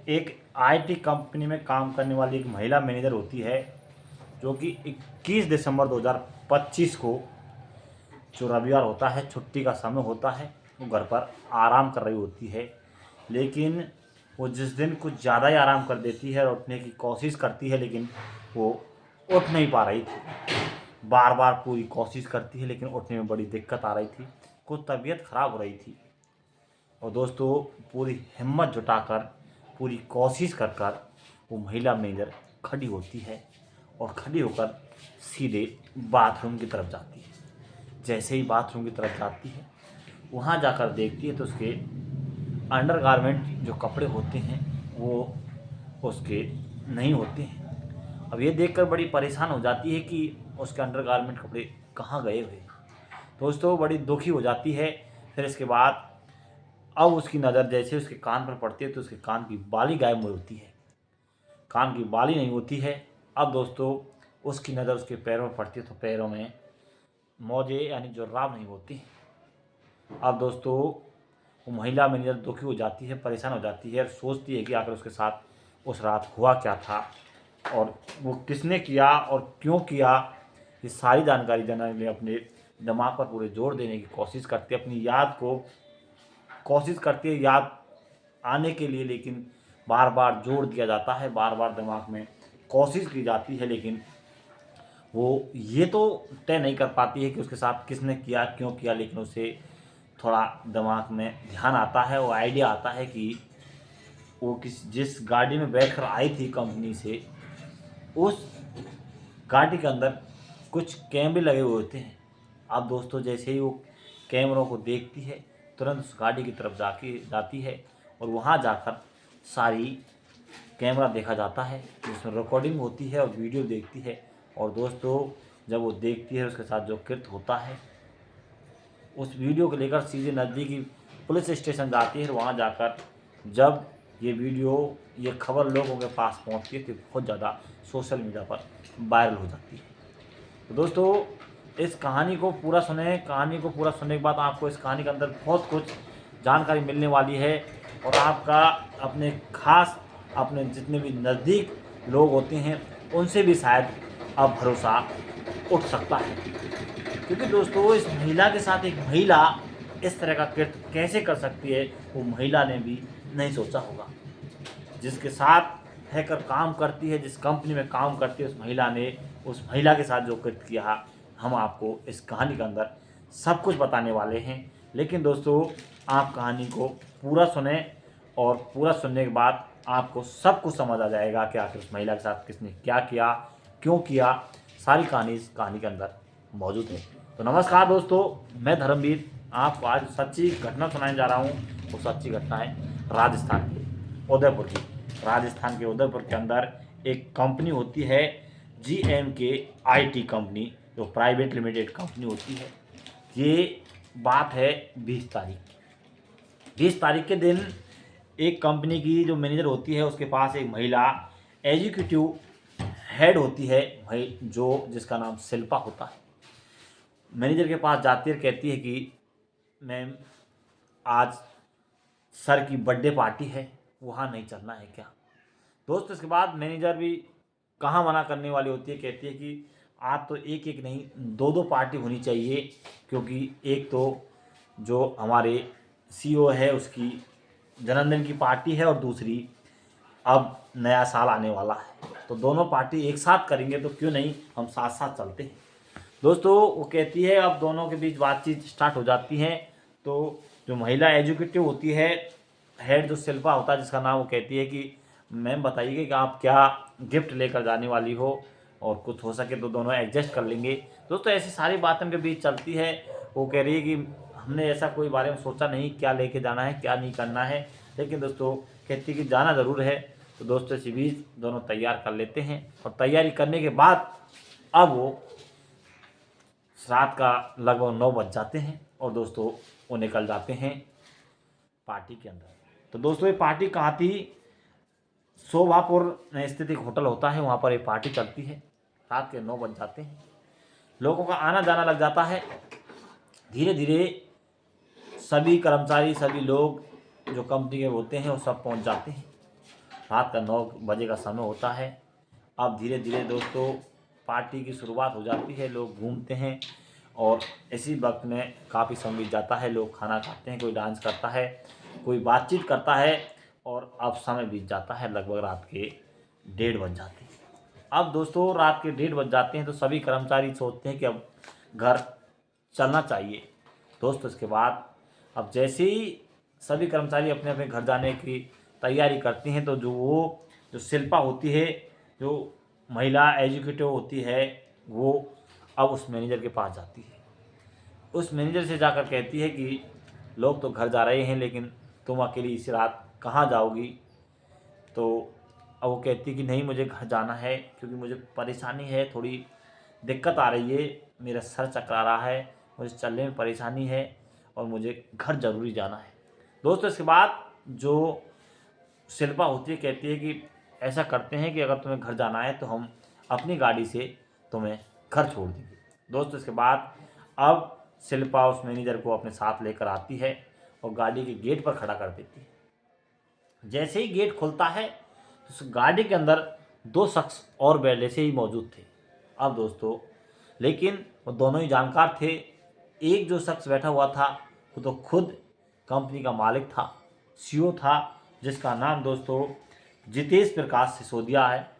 एक IT company में काम करने वाली एक महिला मैनेजर होती है, जो कि 21 दिसंबर 2025 को, जो रविवार होता है, छुट्टी का समय होता है, वो घर पर आराम कर रही होती है। लेकिन वो जिस दिन कुछ ज़्यादा ही आराम कर देती है और उठने की कोशिश करती है, लेकिन वो उठ नहीं पा रही थी। बार बार पूरी कोशिश करती है, लेकिन उठने में बड़ी दिक्कत आ रही थी, कुछ तबीयत खराब हो रही थी। और दोस्तों, पूरी हिम्मत जुटाकर, पूरी कोशिश कर कर वो महिला मैनेजर खड़ी होती है और खड़ी होकर सीधे बाथरूम की तरफ जाती है। जैसे ही बाथरूम की तरफ जाती है, वहाँ जाकर देखती है तो उसके अंडरगारमेंट जो कपड़े होते हैं वो उसके नहीं होते हैं। अब ये देखकर बड़ी परेशान हो जाती है कि उसके अंडरगारमेंट कपड़े कहाँ गए हुए। दोस्तों, बड़ी दुखी हो जाती है। फिर इसके बाद अब उसकी नज़र जैसे उसके कान पर पड़ती है तो उसके कान की बाली गायब होती है। कान की बाली नहीं होती है। अब दोस्तों, उसकी नज़र उसके पैरों में पड़ती है तो पैरों में मोजे यानी जुर्राब नहीं होती। अब दोस्तों, वो महिला मैनेजर दुखी हो जाती है, परेशान हो जाती है और सोचती है कि आखिर उसके साथ उस रात हुआ क्या था और वो किसने किया और क्यों किया। ये सारी जानकारी जानने के लिए अपने दिमाग पर पूरे जोर देने की कोशिश करती है, अपनी याद को कोशिश करती है याद आने के लिए, लेकिन बार बार जोर दिया जाता है, बार बार दिमाग में कोशिश की जाती है, लेकिन वो ये तो तय नहीं कर पाती है कि उसके साथ किसने किया, क्यों किया। लेकिन उसे थोड़ा दिमाग में ध्यान आता है, वो आइडिया आता है कि वो जिस गाड़ी में बैठकर आई थी कंपनी से, उस गाड़ी के अंदर कुछ कैमरे लगे हुए होते हैं। अब दोस्तों, जैसे ही वो कैमरों को देखती है, तुरंत उस गाड़ी की तरफ जाती है और वहाँ जाकर सारी कैमरा देखा जाता है, जिसमें रिकॉर्डिंग होती है और वीडियो देखती है। और दोस्तों, जब वो देखती है उसके साथ जो कृत्य होता है, उस वीडियो को लेकर सीधे नज़दीकी पुलिस स्टेशन जाती है। वहाँ जाकर जब ये वीडियो, ये खबर लोगों के पास पहुँचती है तो बहुत ज़्यादा सोशल मीडिया पर वायरल हो जाती है। तो दोस्तों, इस कहानी को पूरा सुने। कहानी को पूरा सुनने के बाद आपको इस कहानी के अंदर बहुत कुछ जानकारी मिलने वाली है और आपका अपने खास, अपने जितने भी नज़दीक लोग होते हैं उनसे भी शायद अब भरोसा उठ सकता है। क्योंकि दोस्तों, इस महिला के साथ एक महिला इस तरह का कृत्य कैसे कर सकती है, वो महिला ने भी नहीं सोचा होगा। जिसके साथ रहकर काम करती है, जिस कंपनी में काम करती है, उस महिला ने उस महिला के साथ जो कृत्य किया, हम आपको इस कहानी के अंदर सब कुछ बताने वाले हैं। लेकिन दोस्तों, आप कहानी को पूरा सुने और पूरा सुनने के बाद आपको सब कुछ समझ आ जाएगा कि आखिर उस महिला के साथ किसने क्या किया, क्यों किया। सारी कहानी इस कहानी के अंदर मौजूद है। तो नमस्कार दोस्तों, मैं धर्मवीर आपको आज सच्ची घटना सुनाने जा रहा हूँ। वो सच्ची घटना है राजस्थान के उदयपुर की। राजस्थान के उदयपुर के अंदर एक कंपनी होती है, GMK IT कंपनी, जो प्राइवेट लिमिटेड कंपनी होती है। ये बात है 20 तारीख के दिन एक कंपनी की जो मैनेजर होती है उसके पास एक महिला एग्जीक्यूटिव हेड होती है, जो जिसका नाम शिल्पा होता है। मैनेजर के पास जाती है, कहती है कि मैम, आज सर की बर्थडे पार्टी है, वहाँ नहीं चलना है क्या। दोस्त, इसके बाद मैनेजर भी कहाँ मना करने वाली होती है, कहती है कि आज तो एक एक नहीं, दो दो पार्टी होनी चाहिए, क्योंकि एक तो जो हमारे CEO है उसकी जन्मदिन की पार्टी है और दूसरी अब नया साल आने वाला है, तो दोनों पार्टी एक साथ करेंगे, तो क्यों नहीं हम साथ साथ चलते हैं। दोस्तों, वो कहती है, अब दोनों के बीच बातचीत स्टार्ट हो जाती है। तो जो महिला एजुकेटिव होती है, हेड जो शिल्पा होता है जिसका नाम, वो कहती है कि मैम बताइए कि आप क्या गिफ्ट लेकर जाने वाली हो, और कुछ हो सके तो दोनों एडजस्ट कर लेंगे। दोस्तों, ऐसी सारी बातें उनके बीच चलती है। वो कह रही है कि हमने ऐसा कोई बारे में सोचा नहीं, क्या लेके जाना है क्या नहीं करना है। लेकिन दोस्तों, कहती है कि जाना ज़रूर है। तो दोस्तों, इसी बीच दोनों तैयार कर लेते हैं और तैयारी करने के बाद अब वो रात का लगभग 9 बज जाते हैं और दोस्तों वो निकल जाते हैं पार्टी के अंदर। तो दोस्तों, ये पार्टी कहाँ थी? शोभापुर में स्थित एक होटल होता है, वहाँ पर एक पार्टी चलती है। रात के 9 बज जाते हैं, लोगों का आना जाना लग जाता है। धीरे धीरे सभी कर्मचारी, सभी लोग जो कंपनी के होते हैं, वो सब पहुँच जाते हैं। रात का 9 बजे का समय होता है। अब धीरे धीरे दोस्तों पार्टी की शुरुआत हो जाती है, लोग घूमते हैं और इसी वक्त में काफ़ी समय बीत जाता है। लोग खाना खाते हैं, कोई डांस करता है, कोई बातचीत करता है और अब समय बीत जाता है, लगभग रात के 1:30 बज जाते हैं। अब दोस्तों रात के 1:30 बज जाते हैं तो सभी कर्मचारी सोचते हैं कि अब घर चलना चाहिए। दोस्तों इसके बाद अब जैसे ही सभी कर्मचारी अपने अपने घर जाने की तैयारी करते हैं तो जो शिल्पा होती है, जो महिला एग्जीक्यूटिव होती है, वो अब उस मैनेजर के पास जाती है। उस मैनेजर से जाकर कहती है कि लोग तो घर जा रहे हैं लेकिन तुम अकेली इसी रात कहाँ जाओगी। तो अब वो कहती है कि नहीं, मुझे घर जाना है क्योंकि मुझे परेशानी है, थोड़ी दिक्कत आ रही है, मेरा सर चकरा रहा है, मुझे चलने में परेशानी है और मुझे घर ज़रूरी जाना है। दोस्तों इसके बाद जो शिल्पा होती है कहती है कि ऐसा करते हैं कि अगर तुम्हें घर जाना है तो हम अपनी गाड़ी से तुम्हें घर छोड़ देंगे। दोस्तों इसके बाद अब शिल्पा उस मैनेजर को अपने साथ लेकर आती है और गाड़ी के गेट पर खड़ा कर देती है। जैसे ही गेट खुलता है तो उस गाड़ी के अंदर 2 शख्स और पहले से ही मौजूद थे। अब दोस्तों लेकिन वो दोनों ही जानकार थे। एक जो शख्स बैठा हुआ था वो तो खुद कंपनी का मालिक था, सीईओ था, जिसका नाम दोस्तों जितेश प्रकाश सिसोदिया है।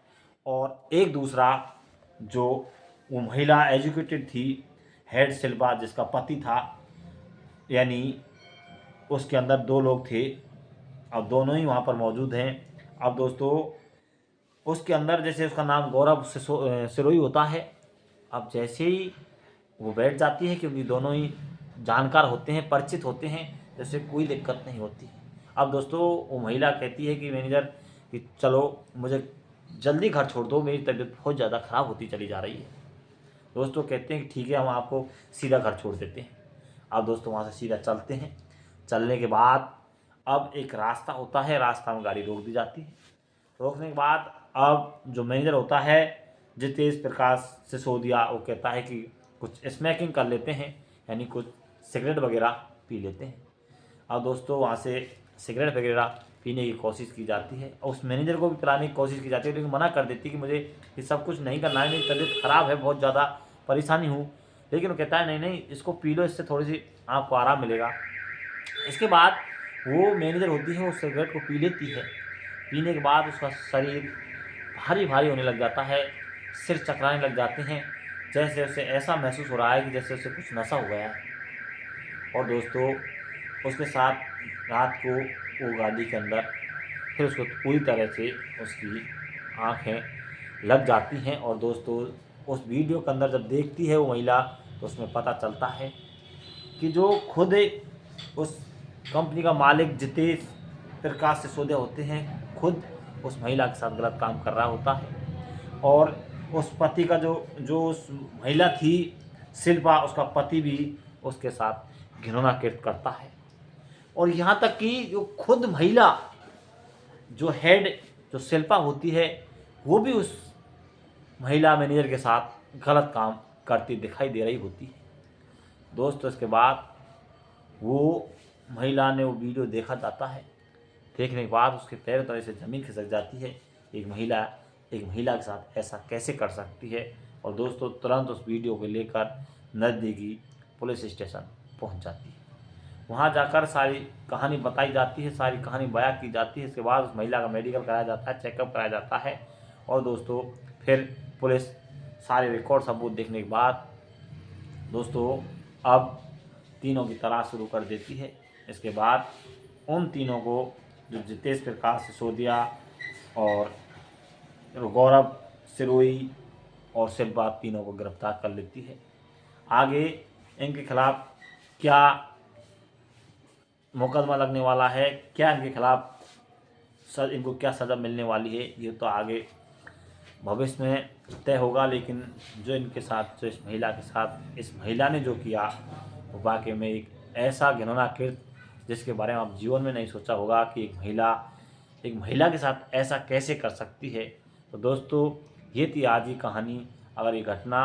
और एक दूसरा जो वो महिला एजुकेटेड थी, हेड शिल्पा, जिसका पति था, यानी उसके अंदर 2 लोग थे। अब दोनों ही वहाँ पर मौजूद हैं। अब दोस्तों उसके अंदर जैसे उसका नाम गौरव सिरोही होता है। अब जैसे ही वो बैठ जाती है क्योंकि दोनों ही जानकार होते हैं, परिचित होते हैं, जैसे कोई दिक्कत नहीं होती। अब दोस्तों वो महिला कहती है कि मैनेजर कि चलो मुझे जल्दी घर छोड़ दो, मेरी तबीयत बहुत ज़्यादा ख़राब होती चली जा रही है। दोस्तों कहते हैं कि ठीक है, हम आपको सीधा घर छोड़ देते हैं। अब दोस्तों वहाँ से सीधा चलते हैं। चलने के बाद अब एक रास्ता होता है, रास्ता में गाड़ी रोक दी जाती है। रोकने के बाद अब जो मैनेजर होता है जितेश प्रकाश सिसोदिया, वो कहता है कि कुछ स्मोकिंग कर लेते हैं, यानी कुछ सिगरेट वगैरह पी लेते हैं। अब दोस्तों वहाँ से सिगरेट वगैरह पीने की कोशिश की जाती है और उस मैनेजर को भी पिलाने की कोशिश की जाती है, लेकिन मना कर देती है कि मुझे ये सब कुछ नहीं करना है, मेरी तबीयत ख़राब है, बहुत ज़्यादा परेशानी हूँ। लेकिन वो कहता है नहीं नहीं, इसको पी लो, इससे थोड़ी सी आपको आराम मिलेगा। इसके बाद वो मैनेजर होती है, वो सिगरेट को पी लेती है। पीने के बाद उसका शरीर भारी भारी होने लग जाता है, सिर चकराने लग जाते हैं, जैसे उसे ऐसा महसूस हो रहा है कि जैसे उसे कुछ नशा हो गया है। और दोस्तों उसके साथ रात को वो गाड़ी के अंदर फिर उसको पूरी तरह से उसकी आँखें लग जाती हैं। और दोस्तों उस वीडियो के अंदर जब देखती है वो महिला तो उसमें पता चलता है कि जो खुद उस कंपनी का मालिक जितेश प्रकाश सिसोदिया होते हैं, खुद उस महिला के साथ गलत काम कर रहा होता है। और उस पति का जो उस महिला थी शिल्पा, उसका पति भी उसके साथ घिनौना कृत्य करता है। और यहाँ तक कि जो खुद महिला जो हेड जो शिल्पा होती है, वो भी उस महिला मैनेजर के साथ गलत काम करती दिखाई दे रही होती है। दोस्तों इसके बाद वो महिला ने वो वीडियो देखा जाता है। देखने के बाद उसके पैरों तले से ज़मीन खिसक जाती है। एक महिला के साथ ऐसा कैसे कर सकती है। और दोस्तों तुरंत उस वीडियो को लेकर नज़दीकी पुलिस स्टेशन पहुंच जाती है। वहां जाकर सारी कहानी बताई जाती है, सारी कहानी बयां की जाती है। इसके बाद उस महिला का मेडिकल कराया जाता है, चेकअप कराया जाता है। और दोस्तों फिर पुलिस सारे रिकॉर्ड सबूत देखने के बाद दोस्तों अब तीनों की तलाश शुरू कर देती है। इसके बाद उन तीनों को, जो जितेश प्रकाश सिसोदिया और गौरव सिरोही और शिल्पा, तीनों को गिरफ्तार कर लेती है। आगे इनके खिलाफ क्या मुकदमा लगने वाला है, क्या इनके खिलाफ इनको क्या सज़ा मिलने वाली है, ये तो आगे भविष्य में तय होगा। लेकिन जो इनके साथ, जो इस महिला के साथ इस महिला ने जो किया, वो वाकई में एक ऐसा घिनौना कृत्य जिसके बारे में आप जीवन में नहीं सोचा होगा कि एक महिला के साथ ऐसा कैसे कर सकती है। तो दोस्तों ये थी आज की कहानी। अगर ये घटना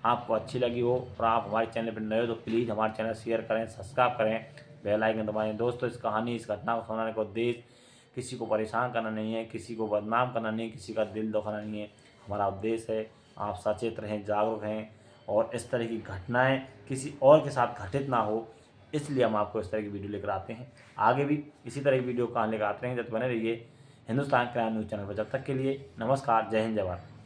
आपको अच्छी लगी हो और आप हमारे चैनल पर नए हो तो प्लीज़ हमारे चैनल शेयर करें, सब्सक्राइब करें, बेल आइकन दबाएं। दोस्तों इस घटना को सुनाने का उद्देश्य किसी को परेशान करना नहीं है, किसी को बदनाम करना नहीं है, किसी का दिल दुखाना नहीं है। हमारा उद्देश्य है आप सचेत रहें, जागरूक रहें और इस तरह की घटनाएं किसी और के साथ घटित ना हो, इसलिए हम आपको इस तरह की वीडियो लेकर आते हैं। आगे भी इसी तरह की वीडियो कहाँ लेकर आते रहेंगे, जब बने रहिए हिंदुस्तान क्राइम न्यूज़ चैनल पर। जब तक के लिए नमस्कार, जय हिंद, जय भारत।